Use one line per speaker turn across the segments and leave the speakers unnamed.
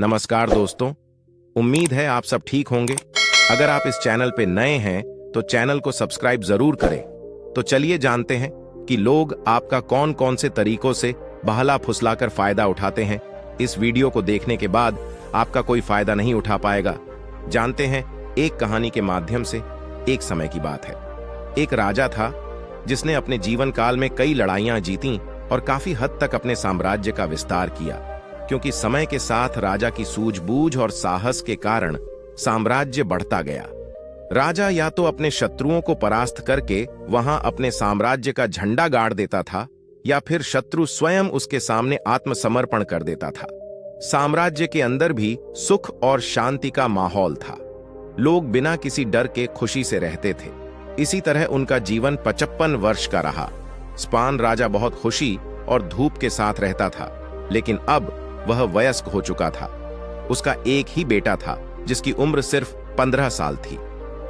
नमस्कार दोस्तों, उम्मीद है आप सब ठीक होंगे। अगर आप इस चैनल पे नए हैं तो चैनल को सब्सक्राइब जरूर करें। तो चलिए जानते हैं कि लोग आपका कौन कौन से तरीकों से बहला फुसलाकर फायदा उठाते हैं। इस वीडियो को देखने के बाद आपका कोई फायदा नहीं उठा पाएगा। जानते हैं एक कहानी के माध्यम से। एक समय की बात है, एक राजा था जिसने अपने जीवन काल में कई लड़ाइयां जीती और काफी हद तक अपने साम्राज्य का विस्तार किया, क्योंकि समय के साथ राजा की सूझबूझ और साहस के कारण साम्राज्य बढ़ता गया। राजा या तो अपने शत्रुओं को परास्त करके वहां अपने साम्राज्य का झंडा गाड़ देता था, या फिर शत्रु स्वयं उसके सामने आत्मसमर्पण कर देता था। साम्राज्य के अंदर भी सुख और शांति का माहौल था। लोग बिना किसी डर के खुशी से रहते थे। इसी तरह उनका जीवन 55 वर्ष का रहा। स्पान राजा बहुत खुशी और धूप के साथ रहता था, लेकिन अब वह वयस्क हो चुका था। उसका एक ही बेटा था जिसकी उम्र सिर्फ 15 साल थी।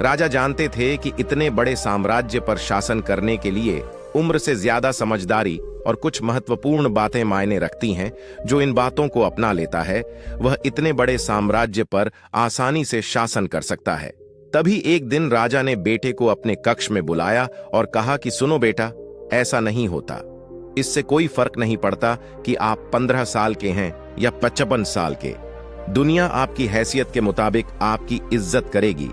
राजा जानते थे कि इतने बड़े साम्राज्य पर शासन करने के लिए उम्र से ज्यादा समझदारी और कुछ महत्वपूर्ण बातें मायने रखती हैं। जो इन बातों को अपना लेता है वह इतने बड़े साम्राज्य पर आसानी से शासन कर सकता है। तभी एक दिन राजा ने बेटे को अपने कक्ष में बुलाया और कहा कि सुनो बेटा, ऐसा नहीं होता। इससे कोई फर्क नहीं पड़ता कि आप 15 साल के हैं या 55 साल के। दुनिया आपकी हैसियत के मुताबिक आपकी इज्जत करेगी।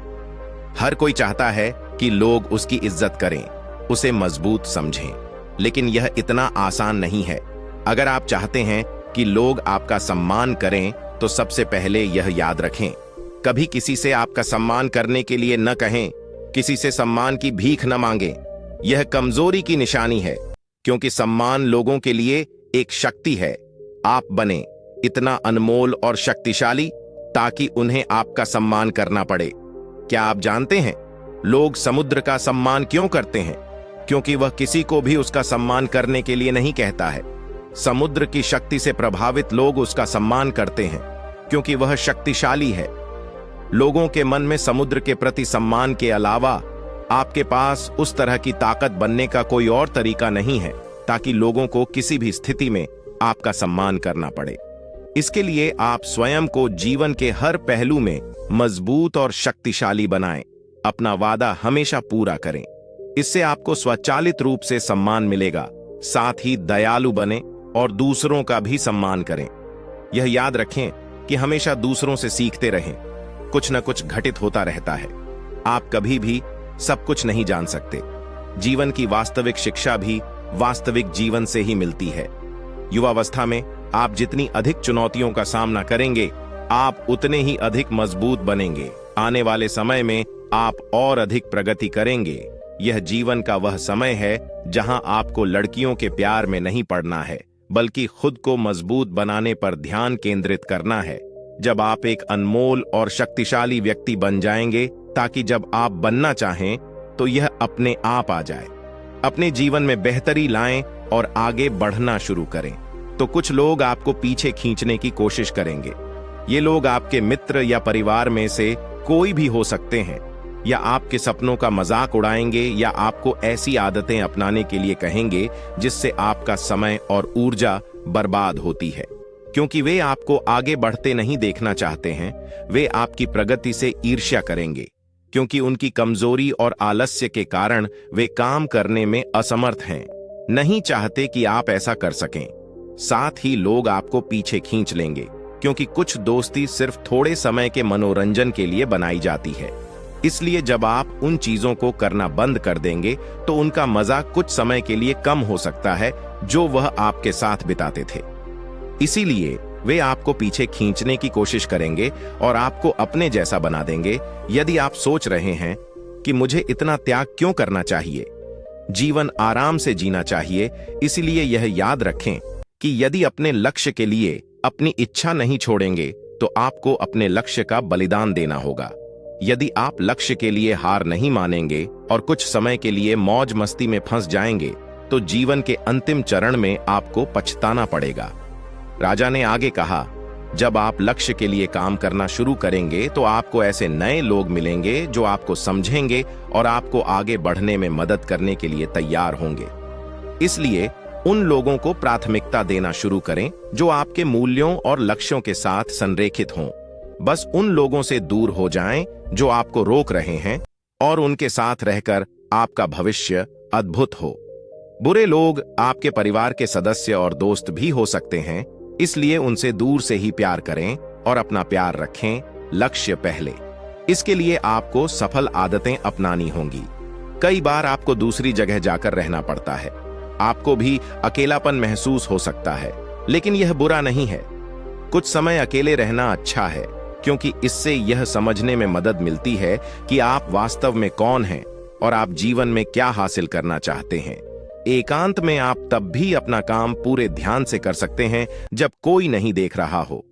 हर कोई चाहता है कि लोग उसकी इज्जत करें, उसे मजबूत समझें, लेकिन यह इतना आसान नहीं है। अगर आप चाहते हैं कि लोग आपका सम्मान करें तो सबसे पहले यह याद रखें, कभी किसी से आपका सम्मान करने के लिए न कहें, किसी से सम्मान की भीख न मांगें। यह कमजोरी की निशानी है, क्योंकि सम्मान लोगों के लिए एक शक्ति है। आप बने इतना अनमोल और शक्तिशाली ताकि उन्हें आपका सम्मान करना पड़े। क्या आप जानते हैं लोग समुद्र का सम्मान क्यों करते हैं? क्योंकि वह किसी को भी उसका सम्मान करने के लिए नहीं कहता है। समुद्र की शक्ति से प्रभावित लोग उसका सम्मान करते हैं क्योंकि वह शक्तिशाली है। लोगों के मन में समुद्र के प्रति सम्मान के अलावा आपके पास उस तरह की ताकत बनने का कोई और तरीका नहीं है ताकि लोगों को किसी भी स्थिति में आपका सम्मान करना पड़े। इसके लिए आप स्वयं को जीवन के हर पहलू में मजबूत और शक्तिशाली बनाएं। अपना वादा हमेशा पूरा करें। इससे आपको स्वचालित रूप से सम्मान मिलेगा। साथ ही दयालु बने और दूसरों का भी सम्मान करें। यह याद रखें कि हमेशा दूसरों से सीखते रहें। कुछ न कुछ घटित होता रहता है। आप कभी भी सब कुछ नहीं जान सकते। जीवन की वास्तविक शिक्षा भी वास्तविक जीवन से ही मिलती है। युवावस्था में आप जितनी अधिक चुनौतियों का सामना करेंगे, आप उतने ही अधिक मजबूत बनेंगे। आने वाले समय में आप और अधिक प्रगति करेंगे। यह जीवन का वह समय है जहां आपको लड़कियों के प्यार में नहीं पड़ना है, बल्कि खुद को मजबूत बनाने पर ध्यान केंद्रित करना है। जब आप एक अनमोल और शक्तिशाली व्यक्ति बन जाएंगे, ताकि जब आप बनना चाहें तो यह अपने आप आ जाए। अपने जीवन में बेहतरी लाएं और आगे बढ़ना शुरू करें। तो कुछ लोग आपको पीछे खींचने की कोशिश करेंगे। ये लोग आपके मित्र या परिवार में से कोई भी हो सकते हैं, या आपके सपनों का मजाक उड़ाएंगे, या आपको ऐसी आदतें अपनाने के लिए कहेंगे जिससे आपका समय और ऊर्जा बर्बाद होती है। क्योंकि वे आपको आगे बढ़ते नहीं देखना चाहते हैं। वे आपकी प्रगति से ईर्ष्या करेंगे, क्योंकि उनकी कमजोरी और आलस्य के कारण वे काम करने में असमर्थ हैं। नहीं चाहते कि आप ऐसा कर सकें। साथ ही लोग आपको पीछे खींच लेंगे, क्योंकि कुछ दोस्ती सिर्फ थोड़े समय के मनोरंजन के लिए बनाई जाती है। इसलिए जब आप उन चीजों को करना बंद कर देंगे तो उनका मजा कुछ समय के लिए कम हो सकता है जो वह आपके साथ बिताते थे। इसीलिए वे आपको पीछे खींचने की कोशिश करेंगे और आपको अपने जैसा बना देंगे। यदि आप सोच रहे हैं कि मुझे इतना त्याग क्यों करना चाहिए, जीवन आराम से जीना चाहिए, इसलिए यह याद रखें कि यदि अपने लक्ष्य के लिए अपनी इच्छा नहीं छोड़ेंगे तो आपको अपने लक्ष्य का बलिदान देना होगा। यदि आप लक्ष्य के लिए हार नहीं मानेंगे और कुछ समय के लिए मौज मस्ती में फंस जाएंगे तो जीवन के अंतिम चरण में आपको पछताना पड़ेगा। राजा ने आगे कहा, जब आप लक्ष्य के लिए काम करना शुरू करेंगे तो आपको ऐसे नए लोग मिलेंगे जो आपको समझेंगे और आपको आगे बढ़ने में मदद करने के लिए तैयार होंगे। इसलिए उन लोगों को प्राथमिकता देना शुरू करें जो आपके मूल्यों और लक्ष्यों के साथ संरेखित हों। बस उन लोगों से दूर हो जाएं जो आपको रोक रहे हैं और उनके साथ रहकर आपका भविष्य अद्भुत हो। बुरे लोग आपके परिवार के सदस्य और दोस्त भी हो सकते हैं, इसलिए उनसे दूर से ही प्यार करें और अपना प्यार रखें, लक्ष्य पहले। इसके लिए आपको सफल आदतें अपनानी होंगी। कई बार आपको दूसरी जगह जाकर रहना पड़ता है, आपको भी अकेलापन महसूस हो सकता है, लेकिन यह बुरा नहीं है। कुछ समय अकेले रहना अच्छा है, क्योंकि इससे यह समझने में मदद मिलती है कि आप वास्तव में कौन हैं और आप जीवन में क्या हासिल करना चाहते हैं। एकांत में आप तब भी अपना काम पूरे ध्यान से कर सकते हैं जब कोई नहीं देख रहा हो।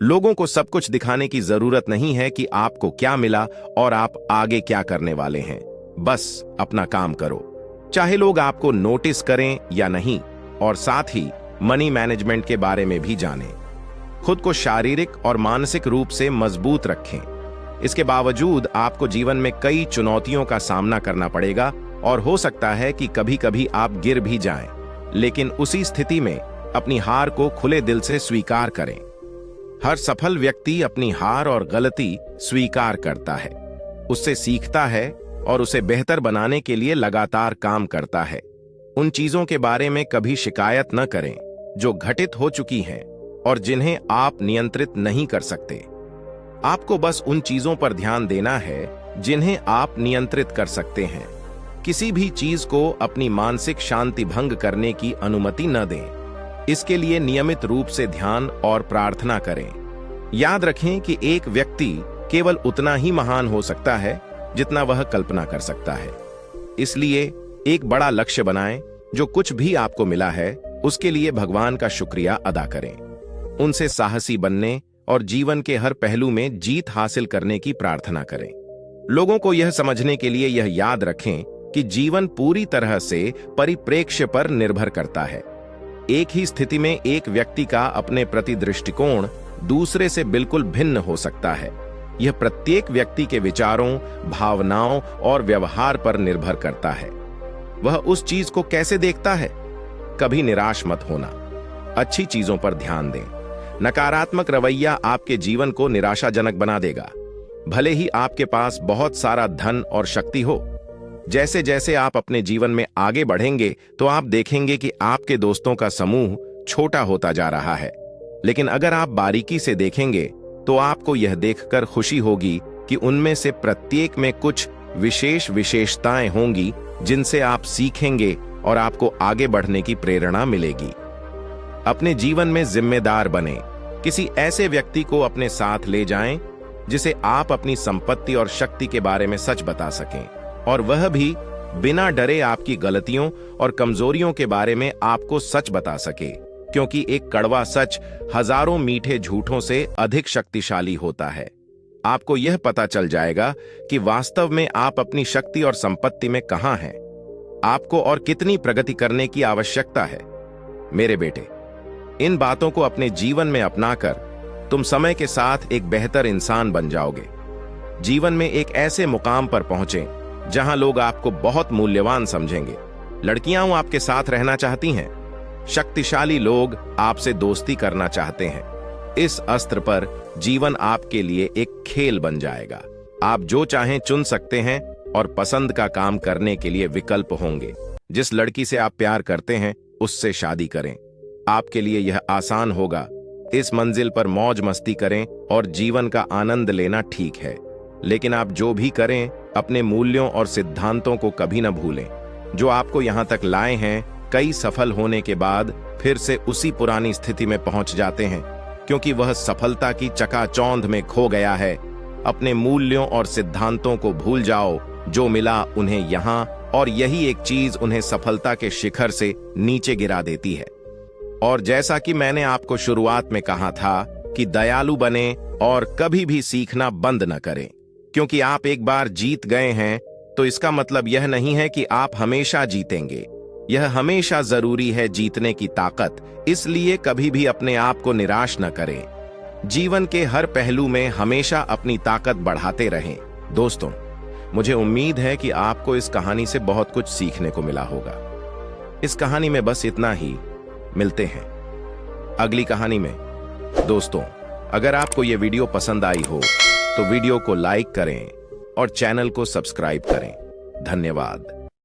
लोगों को सब कुछ दिखाने की जरूरत नहीं है कि आपको क्या मिला और आप आगे क्या करने वाले हैं। बस अपना काम करो, चाहे लोग आपको नोटिस करें या नहीं। और साथ ही मनी मैनेजमेंट के बारे में भी जानें। खुद को शारीरिक और मानसिक रूप से मजबूत रखें। इसके बावजूद आपको जीवन में कई चुनौतियों का सामना करना पड़ेगा और हो सकता है कि कभी कभी आप गिर भी जाएं, लेकिन उसी स्थिति में अपनी हार को खुले दिल से स्वीकार करें। हर सफल व्यक्ति अपनी हार और गलती स्वीकार करता है, उससे सीखता है और उसे बेहतर बनाने के लिए लगातार काम करता है। उन चीजों के बारे में कभी शिकायत न करें जो घटित हो चुकी हैं और जिन्हें आप नियंत्रित नहीं कर सकते। आपको बस उन चीजों पर ध्यान देना है जिन्हें आप नियंत्रित कर सकते हैं। किसी भी चीज को अपनी मानसिक शांति भंग करने की अनुमति न दें। इसके लिए नियमित रूप से ध्यान और प्रार्थना करें। याद रखें कि एक व्यक्ति केवल उतना ही महान हो सकता है जितना वह कल्पना कर सकता है। इसलिए एक बड़ा लक्ष्य बनाएं। जो कुछ भी आपको मिला है उसके लिए भगवान का शुक्रिया अदा करें। उनसे साहसी बनने और जीवन के हर पहलू में जीत हासिल करने की प्रार्थना करें। लोगों को यह समझने के लिए यह याद रखें कि जीवन पूरी तरह से परिप्रेक्ष्य पर निर्भर करता है। एक ही स्थिति में एक व्यक्ति का अपने प्रति दृष्टिकोण दूसरे से बिल्कुल भिन्न हो सकता है। यह प्रत्येक व्यक्ति के विचारों, भावनाओं और व्यवहार पर निर्भर करता है। वह उस चीज को कैसे देखता है। कभी निराश मत होना, अच्छी चीजों पर ध्यान दें। नकारात्मक रवैया आपके जीवन को निराशाजनक बना देगा, भले ही आपके पास बहुत सारा धन और शक्ति हो। जैसे जैसे आप अपने जीवन में आगे बढ़ेंगे तो आप देखेंगे कि आपके दोस्तों का समूह छोटा होता जा रहा है, लेकिन अगर आप बारीकी से देखेंगे तो आपको यह देखकर खुशी होगी कि उनमें से प्रत्येक में कुछ विशेष विशेषताएं होंगी जिनसे आप सीखेंगे और आपको आगे बढ़ने की प्रेरणा मिलेगी। अपने जीवन में जिम्मेदार बने। किसी ऐसे व्यक्ति को अपने साथ ले जाएं जिसे आप अपनी संपत्ति और शक्ति के बारे में सच बता सकें, और वह भी बिना डरे आपकी गलतियों और कमजोरियों के बारे में आपको सच बता सके, क्योंकि एक कड़वा सच हजारों मीठे झूठों से अधिक शक्तिशाली होता है। आपको यह पता चल जाएगा कि वास्तव में आप अपनी शक्ति और संपत्ति में कहां हैं, आपको और कितनी प्रगति करने की आवश्यकता है। मेरे बेटे, इन बातों को अपने जीवन में अपनाकर तुम समय के साथ एक बेहतर इंसान बन जाओगे। जीवन में एक ऐसे मुकाम पर पहुंचें जहां लोग आपको बहुत मूल्यवान समझेंगे। लड़कियां आपके साथ रहना चाहती हैं, शक्तिशाली लोग आपसे दोस्ती करना चाहते हैं। इस अस्त्र पर जीवन आपके लिए एक खेल बन जाएगा। आप जो चाहें चुन सकते हैं और पसंद का काम करने के लिए विकल्प होंगे। जिस लड़की से आप प्यार करते हैं उससे शादी करें, आपके लिए यह आसान होगा। इस मंजिल पर मौज मस्ती करें और जीवन का आनंद लेना ठीक है, लेकिन आप जो भी करें अपने मूल्यों और सिद्धांतों को कभी न भूलें जो आपको यहां तक लाए हैं। कई सफल होने के बाद फिर से उसी पुरानी स्थिति में पहुंच जाते हैं, क्योंकि वह सफलता की चकाचौंध में खो गया है। अपने मूल्यों और सिद्धांतों को भूल जाओ। जो मिला उन्हें यहां, और यही एक चीज उन्हें सफलता के शिखर से नीचे गिरा देती है। और जैसा कि मैंने आपको शुरुआत में कहा था कि दयालु बने और कभी भी सीखना बंद न करें, क्योंकि आप एक बार जीत गए हैं तो इसका मतलब यह नहीं है कि आप हमेशा जीतेंगे। यह हमेशा जरूरी है जीतने की ताकत, इसलिए कभी भी अपने आप को निराश न करें। जीवन के हर पहलू में हमेशा अपनी ताकत बढ़ाते रहें। दोस्तों, मुझे उम्मीद है कि आपको इस कहानी से बहुत कुछ सीखने को मिला होगा। इस कहानी में बस इतना ही। मिलते हैं अगली कहानी में। दोस्तों, अगर आपको ये वीडियो पसंद आई हो तो वीडियो को लाइक करें और चैनल को सब्सक्राइब करें। धन्यवाद।